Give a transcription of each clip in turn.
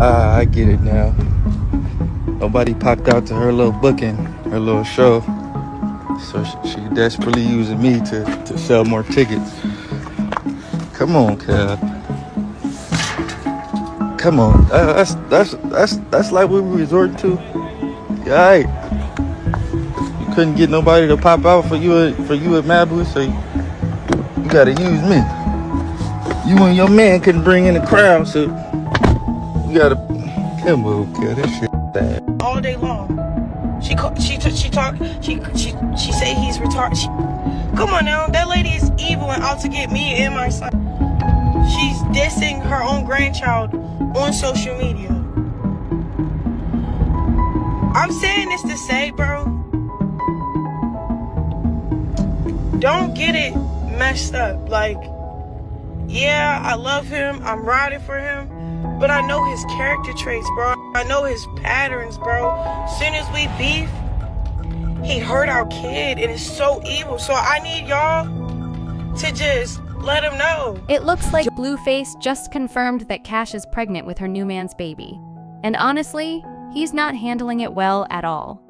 I get it now. Nobody popped out to her little booking, her little show. So she desperately using me to sell more tickets. Come on, Kev. Come on. That's like what we resort to. Yeah, right. You couldn't get nobody to pop out for you at Malibu, so you gotta use me. You and your man couldn't bring in a crowd, so you gotta come on, Kev. That shit bad. All day long. She say he's retarded. Come on now, that lady is evil and out to get me and my son. She's dissing her own grandchild on social media. I'm saying this to say, bro, don't get it messed up. Like, yeah, I love him, I'm riding for him, but I know his character traits, bro. I know his patterns, bro. As soon as we beef, he hurt our kid, and it's so evil. So I need y'all to just let him know. It looks like Blueface just confirmed that Cash is pregnant with her new man's baby. And honestly, he's not handling it well at all.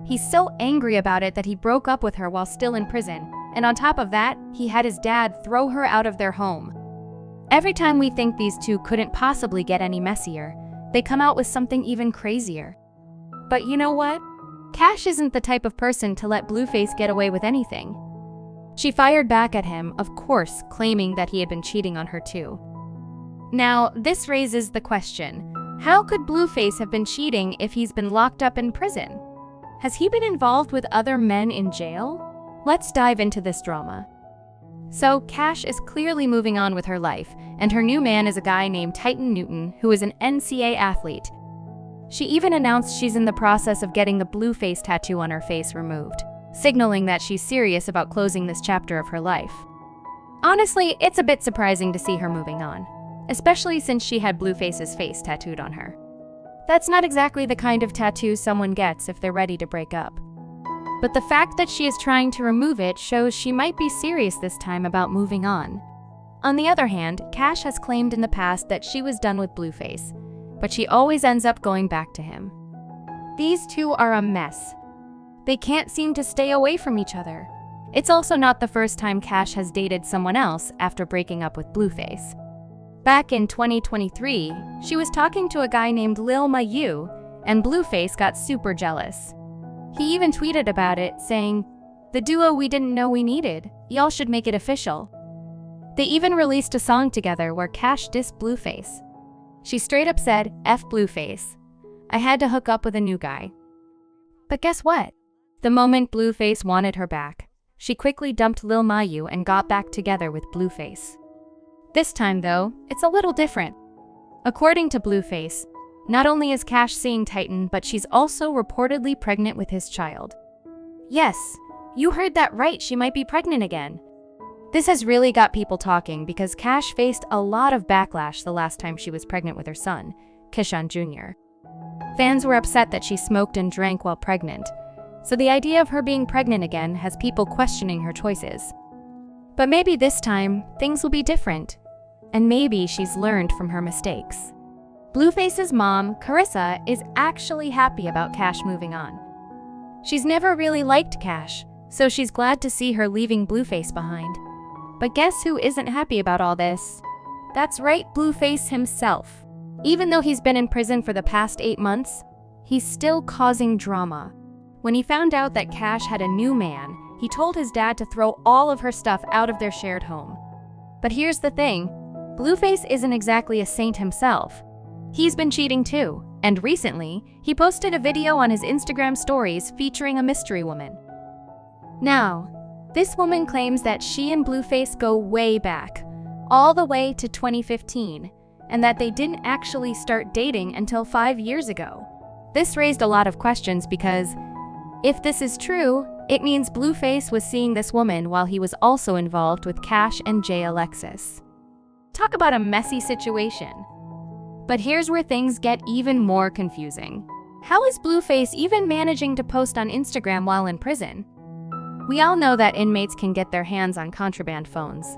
He's so angry about it that he broke up with her while still in prison. And on top of that, he had his dad throw her out of their home. Every time we think these two couldn't possibly get any messier, they come out with something even crazier. But you know what? Cash isn't the type of person to let Blueface get away with anything. She fired back at him, of course, claiming that he had been cheating on her too. Now, this raises the question, how could Blueface have been cheating if he's been locked up in prison? Has he been involved with other men in jail? Let's dive into this drama. So, Cash is clearly moving on with her life, and her new man is a guy named Titan Newton, who is an NCAA athlete. She even announced she's in the process of getting the Blueface tattoo on her face removed, signaling that she's serious about closing this chapter of her life. Honestly, it's a bit surprising to see her moving on, especially since she had Blueface's face tattooed on her. That's not exactly the kind of tattoo someone gets if they're ready to break up. But the fact that she is trying to remove it shows she might be serious this time about moving on. On the other hand, Cash has claimed in the past that she was done with Blueface, but she always ends up going back to him. These two are a mess. They can't seem to stay away from each other. It's also not the first time Cash has dated someone else after breaking up with Blueface. Back in 2023, she was talking to a guy named Lil Mayu, and Blueface got super jealous. He even tweeted about it, saying, "The duo we didn't know we needed. Y'all should make it official." They even released a song together where Cash dissed Blueface. She straight up said, "F Blueface. I had to hook up with a new guy." But guess what? The moment Blueface wanted her back, she quickly dumped Lil Mayu and got back together with Blueface. This time, though, it's a little different. According to Blueface, not only is Cash seeing Titan, but she's also reportedly pregnant with his child. Yes, you heard that right, she might be pregnant again. This has really got people talking because Cash faced a lot of backlash the last time she was pregnant with her son, Chrisean Jr. Fans were upset that she smoked and drank while pregnant, so the idea of her being pregnant again has people questioning her choices. But maybe this time, things will be different, and maybe she's learned from her mistakes. Blueface's mom, Carissa, is actually happy about Cash moving on. She's never really liked Cash, so she's glad to see her leaving Blueface behind. But guess who isn't happy about all this? That's right, Blueface himself. Even though he's been in prison for the past 8 months, he's still causing drama. When he found out that Cash had a new man, he told his dad to throw all of her stuff out of their shared home. But here's the thing, Blueface isn't exactly a saint himself. He's been cheating too, and recently, he posted a video on his Instagram stories featuring a mystery woman. Now, this woman claims that she and Blueface go way back, all the way to 2015, and that they didn't actually start dating until 5 years ago. This raised a lot of questions because, if this is true, it means Blueface was seeing this woman while he was also involved with Cash and Jay Alexis. Talk about a messy situation. But here's where things get even more confusing. How is Blueface even managing to post on Instagram while in prison? We all know that inmates can get their hands on contraband phones,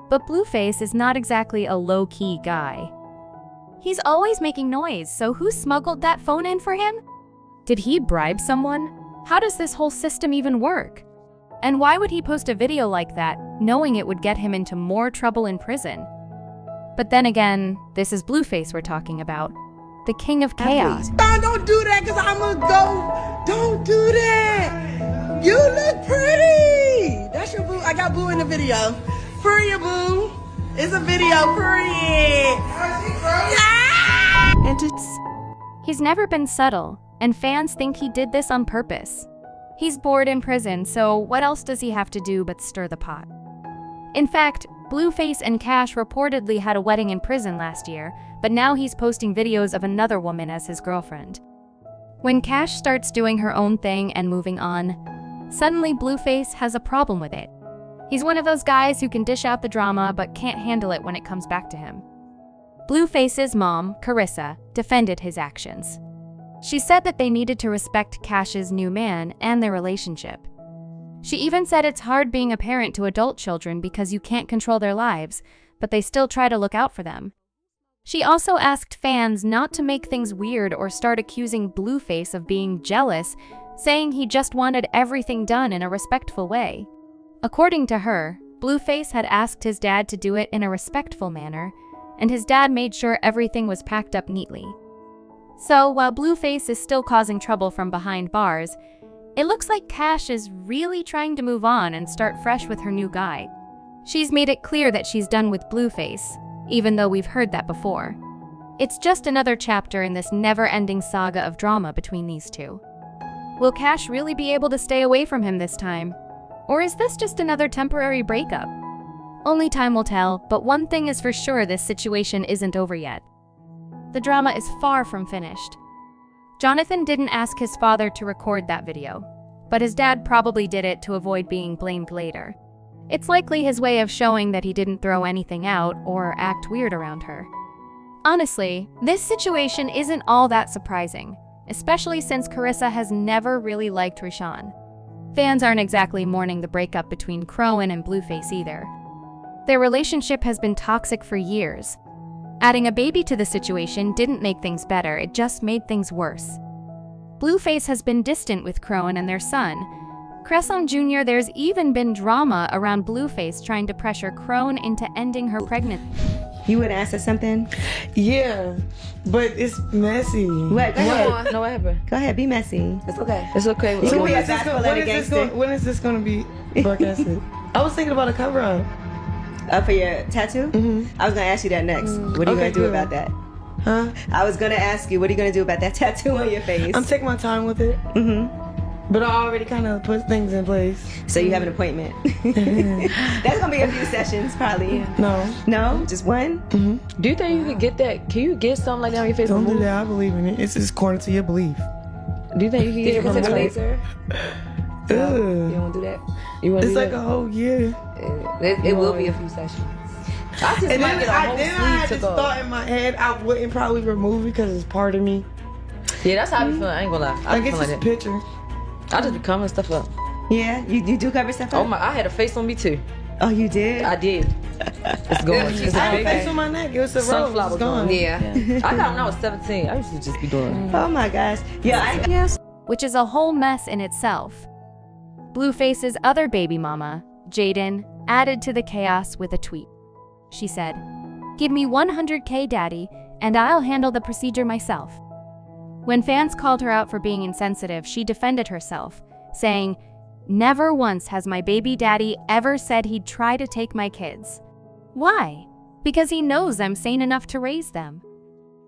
but Blueface is not exactly a low-key guy. He's always making noise, so who smuggled that phone in for him? Did he bribe someone? How does this whole system even work? And why would he post a video like that, knowing it would get him into more trouble in prison? But then again, this is Blueface we're talking about, the king of chaos. Don't do that, because I'm going to go. Don't do that. You look pretty. That's your boo. I got boo in the video. Period, boo. It's a video, period. Yeah! He's never been subtle, and fans think he did this on purpose. He's bored in prison, so what else does he have to do but stir the pot? In fact, Blueface and Cash reportedly had a wedding in prison last year, but now he's posting videos of another woman as his girlfriend. When Cash starts doing her own thing and moving on, suddenly Blueface has a problem with it. He's one of those guys who can dish out the drama but can't handle it when it comes back to him. Blueface's mom, Carissa, defended his actions. She said that they needed to respect Cash's new man and their relationship. She even said it's hard being a parent to adult children because you can't control their lives, but they still try to look out for them. She also asked fans not to make things weird or start accusing Blueface of being jealous, saying he just wanted everything done in a respectful way. According to her, Blueface had asked his dad to do it in a respectful manner, and his dad made sure everything was packed up neatly. So, while Blueface is still causing trouble from behind bars, it looks like Cash is really trying to move on and start fresh with her new guy. She's made it clear that she's done with Blueface, even though we've heard that before. It's just another chapter in this never-ending saga of drama between these two. Will Cash really be able to stay away from him this time? Or is this just another temporary breakup? Only time will tell, but one thing is for sure, this situation isn't over yet. The drama is far from finished. Jonathan didn't ask his father to record that video, but his dad probably did it to avoid being blamed later. It's likely his way of showing that he didn't throw anything out or act weird around her. Honestly, this situation isn't all that surprising, especially since Carissa has never really liked Chrisean. Fans aren't exactly mourning the breakup between Chrisean and Blueface either. Their relationship has been toxic for years. Adding a baby to the situation didn't make things better, it just made things worse. Blueface has been distant with Chrisean and their son. Chrisean Jr. There's even been drama around Blueface trying to pressure Chrisean into ending her pregnancy. You would answer something? Yeah, but it's messy. What? Go ahead. No, what happened? Go ahead, be messy. It's okay. It's okay. You So can when be a is this gospel gonna- letter when is this gangster. gonna- when is this going to be broadcasted? I was thinking about a cover up. For your tattoo? I was gonna ask you that next. What are you Okay, gonna do good. about that? Huh? I was gonna ask you, what are you gonna do about that tattoo on your face? I'm taking my time with it. But I already kind of put things in place. So you have an appointment. That's gonna be a few sessions, probably. No. No? Just one? Do you think you could get that? Can you get something like that on your face? Don't do removed? that. I believe in it. It's just according to your belief. Do you think you can get it Did you removed? take a laser? You Ugh. don't do that? You want to It's do like that? a whole year. It will be a few sessions. I just And might then get a I whole had sleeve this to thought go. in my head I wouldn't probably remove it because it's part of me. Yeah, that's how I be feeling. I ain't gonna lie. I Like be it's feeling just a like picture. that. I just be covering stuff up. Yeah? You do cover stuff Oh up? my! I had a face on me too. Oh, you did? I did. It's gone. It's I had a big face on my neck. It was a rose. sunflower It's gone. gone. Yeah. I got it when I was 17. I used to just be doing. Oh my gosh. Yeah, Which is a whole mess in itself. Blueface's other baby mama, Jaden, added to the chaos with a tweet. She said, "Give me 100K, daddy, and I'll handle the procedure myself." When fans called her out for being insensitive, she defended herself, saying, "Never once has my baby daddy ever said he'd try to take my kids. Why? Because he knows I'm sane enough to raise them."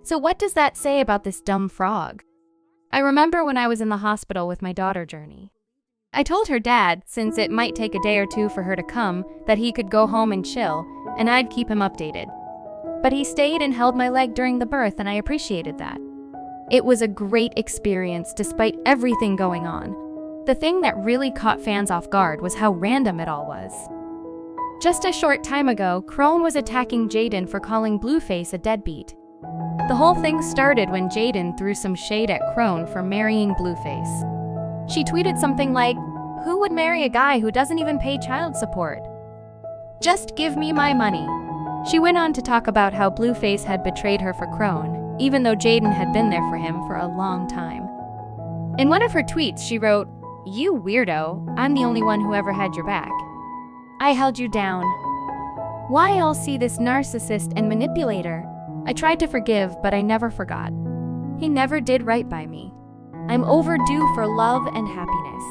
So what does that say about this dumb frog? I remember when I was in the hospital with my daughter, Journey. I told her dad, since it might take a day or two for her to come, that he could go home and chill, and I'd keep him updated. But he stayed and held my leg during the birth, and I appreciated that. It was a great experience despite everything going on. The thing that really caught fans off guard was how random it all was. Just a short time ago, Chrisean was attacking Jaden for calling Blueface a deadbeat. The whole thing started when Jaden threw some shade at Chrisean for marrying Blueface. She tweeted something like, "Who would marry a guy who doesn't even pay child support? Just give me my money." She went on to talk about how Blueface had betrayed her for Crone, even though Jaden had been there for him for a long time. In one of her tweets, she wrote, "You weirdo, I'm the only one who ever had your back. I held you down. Why all see this narcissist and manipulator? I tried to forgive, but I never forgot. He never did right by me. I'm overdue for love and happiness.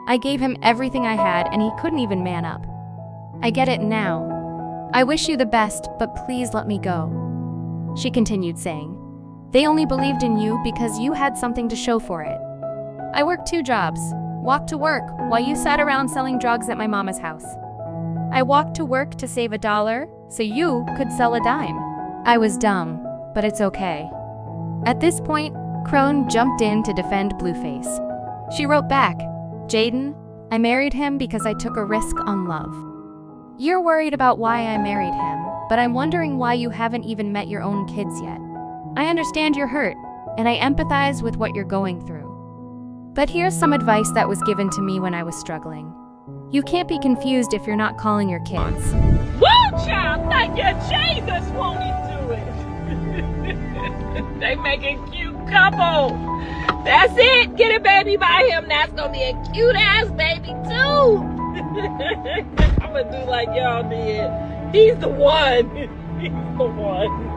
I gave him everything I had and he couldn't even man up. I get it now. I wish you the best, but please let me go." She continued saying, "They only believed in you because you had something to show for it. I worked 2 jobs, walked to work while you sat around selling drugs at my mama's house. I walked to work to save $1 so you could sell a dime. I was dumb, but it's okay." At this point, Crone jumped in to defend Blueface. She wrote back, "Jaden, I married him because I took a risk on love. You're worried about why I married him, but I'm wondering why you haven't even met your own kids yet. I understand you're hurt, and I empathize with what you're going through. But here's some advice that was given to me when I was struggling. You can't be confused if you're not calling your kids." Woo, child, thank you, Jesus, won't he do it? They make a cute couple. That's it, get a baby by him. That's gonna be a cute ass baby too. I'm gonna do like y'all did. He's the one. He's the one.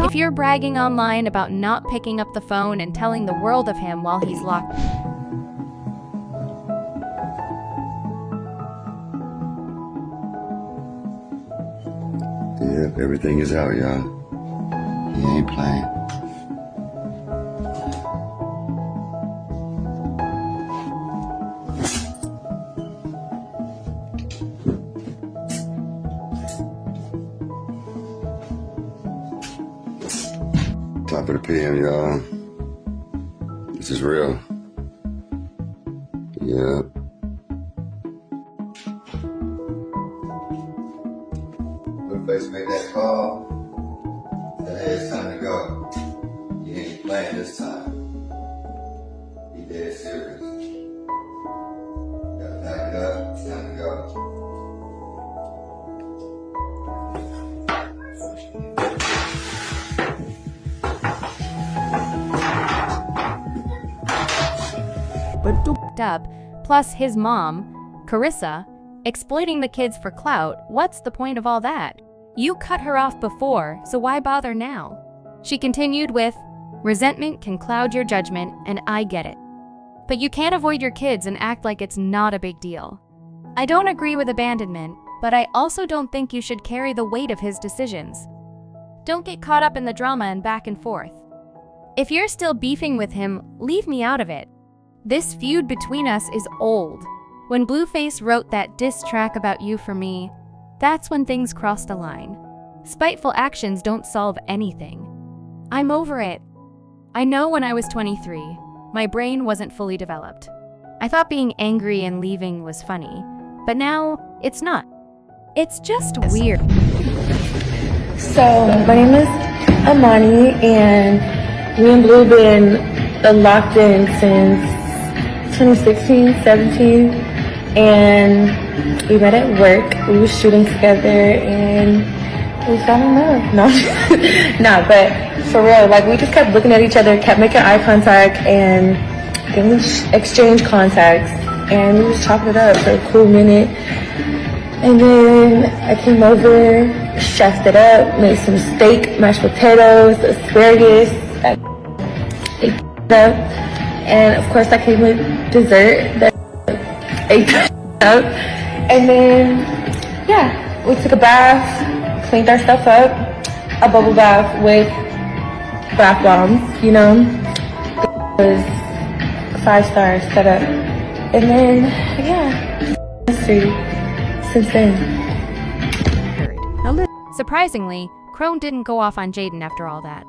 If you're bragging online about not picking up the phone and telling the world of him while he's locked, Yep, everything is out, y'all. He ain't playing. Top of the PM, y'all. This is real. Yep. Blueface made that call. Said, "Hey, it's time to go. You ain't playing this time." He dead serious. Gotta pack it up. It's time to go. up, plus his mom, Carissa, exploiting the kids for clout. What's the point of all that? You cut her off before, so why bother now? She continued with, "Resentment can cloud your judgment, and I get it. But you can't avoid your kids and act like it's not a big deal. I don't agree with abandonment, but I also don't think you should carry the weight of his decisions. Don't get caught up in the drama and back and forth. If you're still beefing with him, leave me out of it. This feud between us is old. When Blueface wrote that diss track about you for me, that's when things crossed a line. Spiteful actions don't solve anything. I'm over it. I know when I was 23, my brain wasn't fully developed. I thought being angry and leaving was funny, but now it's not. It's just weird." So, my name is Amani, and me and Blue been locked in since 2016, 17, and we met at work. We were shooting together, and we fell in love. No, no, but for real, like, we just kept looking at each other, kept making eye contact, and then we exchanged contacts, and we was chopping it up for a cool minute. And then I came over, chefed it up, made some steak, mashed potatoes, asparagus, ate it up, and of course I came with dessert that ate that up. And then, yeah, we took a bath, cleaned our stuff up, a bubble bath with bath bombs, you know. It was 5-star setup. And then, yeah, since then. Surprisingly, Crone didn't go off on Jaden after all that.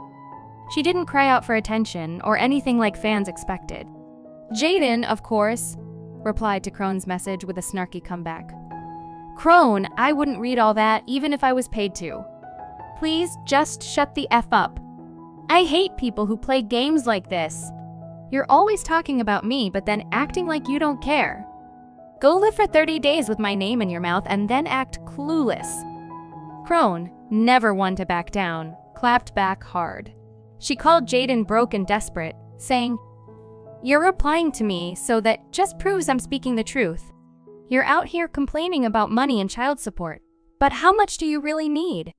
She didn't cry out for attention or anything like fans expected. Jaden, of course, replied to Crone's message with a snarky comeback. Crone, I wouldn't read all that even if I was paid to. Please just shut the F up. I hate people who play games like this. You're always talking about me, but then acting like you don't care. Go live for 30 days with my name in your mouth and then act clueless. Crone, never one to back down, clapped back hard. She called Jaden broke and desperate, saying, "You're replying to me, so that just proves I'm speaking the truth. You're out here complaining about money and child support, but how much do you really need?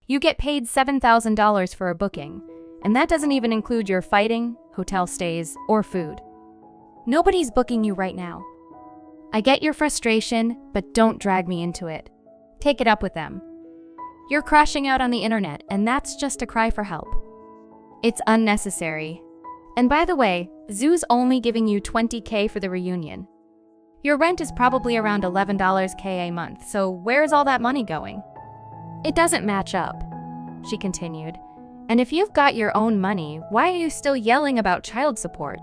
You get paid $7,000 for a booking, and that doesn't even include your fighting, hotel stays, or food. Nobody's booking you right now. I get your frustration, but don't drag me into it. Take it up with them. You're crashing out on the internet, and that's just a cry for help. It's unnecessary. And by the way, Zoo's only giving you $20K for the reunion. Your rent is probably around $11K a month, so where's all that money going? It doesn't match up," she continued. "And if you've got your own money, why are you still yelling about child support?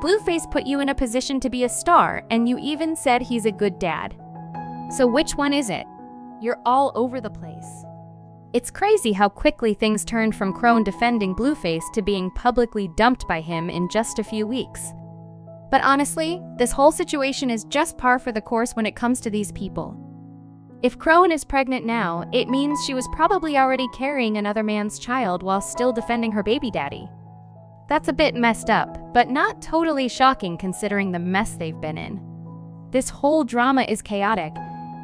Blueface put you in a position to be a star, and you even said he's a good dad. So which one is it? You're all over the place." It's crazy how quickly things turned from Crone defending Blueface to being publicly dumped by him in just a few weeks. But honestly, this whole situation is just par for the course when it comes to these people. If Crone is pregnant now, it means she was probably already carrying another man's child while still defending her baby daddy. That's a bit messed up, but not totally shocking considering the mess they've been in. This whole drama is chaotic,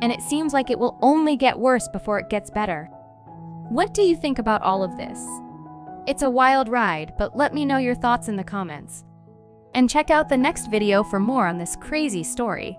and it seems like it will only get worse before it gets better. What do you think about all of this? It's a wild ride, but let me know your thoughts in the comments. And check out the next video for more on this crazy story.